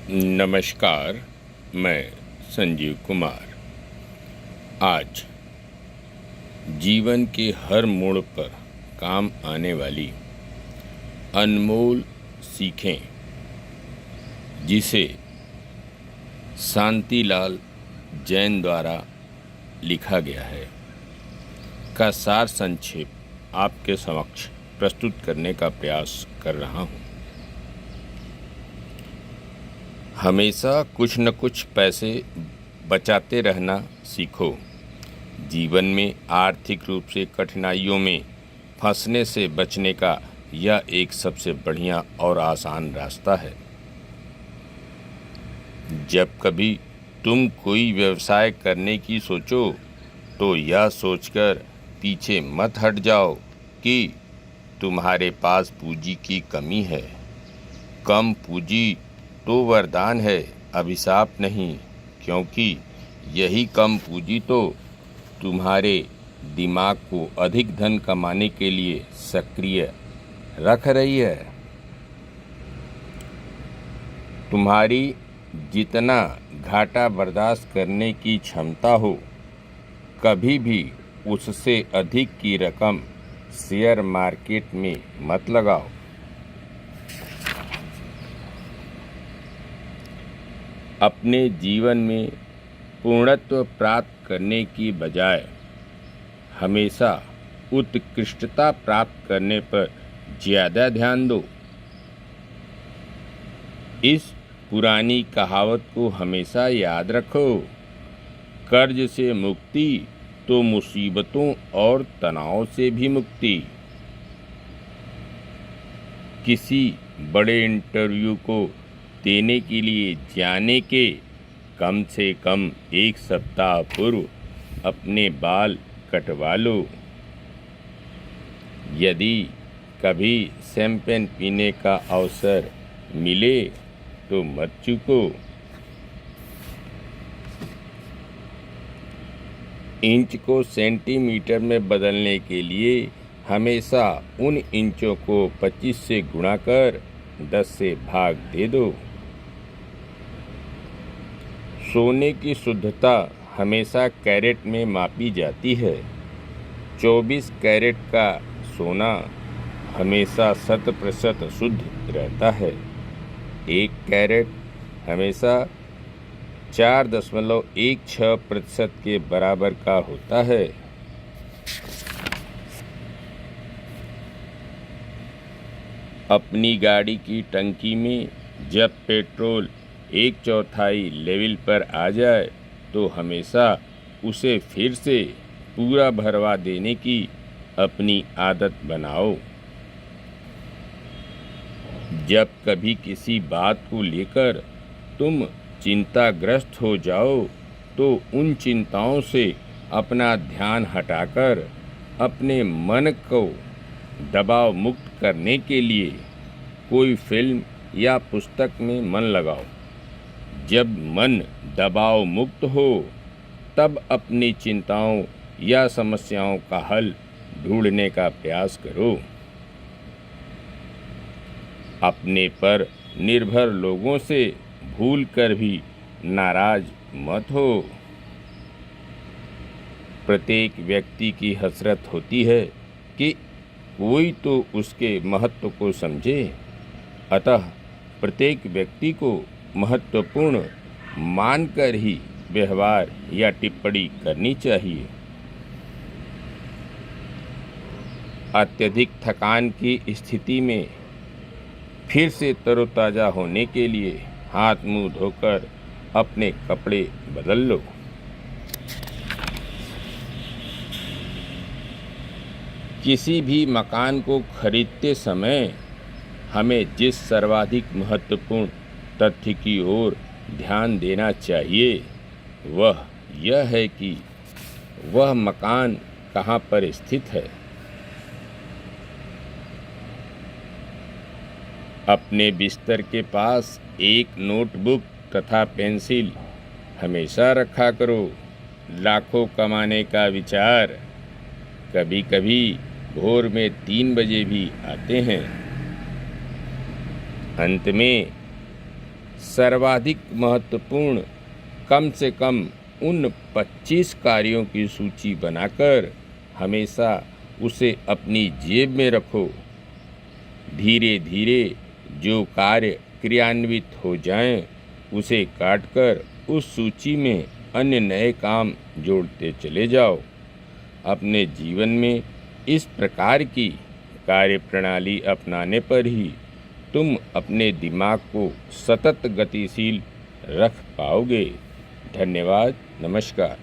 नमस्कार, मैं संजीव कुमार। आज जीवन के हर मोड़ पर काम आने वाली अनमोल सीखें, जिसे शांतिलाल जैन द्वारा लिखा गया है, का सार संक्षेप आपके समक्ष प्रस्तुत करने का प्रयास कर रहा हूँ। हमेशा कुछ न कुछ पैसे बचाते रहना सीखो। जीवन में आर्थिक रूप से कठिनाइयों में फंसने से बचने का यह एक सबसे बढ़िया और आसान रास्ता है। जब कभी तुम कोई व्यवसाय करने की सोचो तो यह सोचकर पीछे मत हट जाओ कि तुम्हारे पास पूंजी की कमी है। कम पूंजी तो वरदान है, अभिशाप नहीं, क्योंकि यही कम पूंजी तो तुम्हारे दिमाग को अधिक धन कमाने के लिए सक्रिय रख रही है। तुम्हारी जितना घाटा बर्दाश्त करने की क्षमता हो, कभी भी उससे अधिक की रकम शेयर मार्केट में मत लगाओ। अपने जीवन में पूर्णत्व प्राप्त करने की बजाय हमेशा उत्कृष्टता प्राप्त करने पर ज़्यादा ध्यान दो। इस पुरानी कहावत को हमेशा याद रखो, कर्ज से मुक्ति तो मुसीबतों और तनाव से भी मुक्ति। किसी बड़े इंटरव्यू को देने के लिए जाने के कम से कम 1 सप्ताह पूर्व अपने बाल कटवा लो। यदि कभी शैंपेन पीने का अवसर मिले तो मत चूको। इंच को सेंटीमीटर में बदलने के लिए हमेशा उन इंचों को 25 से गुणा कर 10 से भाग दे दो। सोने की शुद्धता हमेशा कैरेट में मापी जाती है। 24 कैरेट का सोना हमेशा 100% शुद्ध रहता है। 1 कैरेट हमेशा 4.16% के बराबर का होता है। अपनी गाड़ी की टंकी में जब पेट्रोल 1/4 लेवल पर आ जाए तो हमेशा उसे फिर से पूरा भरवा देने की अपनी आदत बनाओ। जब कभी किसी बात को लेकर तुम चिंताग्रस्त हो जाओ तो उन चिंताओं से अपना ध्यान हटाकर अपने मन को दबाव मुक्त करने के लिए कोई फिल्म या पुस्तक में मन लगाओ। जब मन दबाव मुक्त हो तब अपनी चिंताओं या समस्याओं का हल ढूंढने का प्रयास करो। अपने पर निर्भर लोगों से भूल कर भी नाराज मत हो। प्रत्येक व्यक्ति की हसरत होती है कि कोई तो उसके महत्व को समझे, अतः प्रत्येक व्यक्ति को महत्वपूर्ण मानकर ही व्यवहार या टिप्पणी करनी चाहिए। अत्यधिक थकान की स्थिति में फिर से तरोताज़ा होने के लिए हाथ मुंह धोकर अपने कपड़े बदल लो। किसी भी मकान को खरीदते समय हमें जिस सर्वाधिक महत्वपूर्ण तथ्य की ओर ध्यान देना चाहिए वह यह है कि वह मकान कहाँ पर स्थित है। अपने बिस्तर के पास एक नोटबुक तथा पेंसिल हमेशा रखा करो। लाखों कमाने का विचार कभी कभी भोर में 3 बजे भी आते हैं। अंत में सर्वाधिक महत्वपूर्ण कम से कम उन 25 कार्यों की सूची बनाकर हमेशा उसे अपनी जेब में रखो। धीरे धीरे जो कार्य क्रियान्वित हो जाएं, उसे काटकर उस सूची में अन्य नए काम जोड़ते चले जाओ। अपने जीवन में इस प्रकार की कार्यप्रणाली अपनाने पर ही तुम अपने दिमाग को सतत गतिशील रख पाओगे। धन्यवाद। नमस्कार।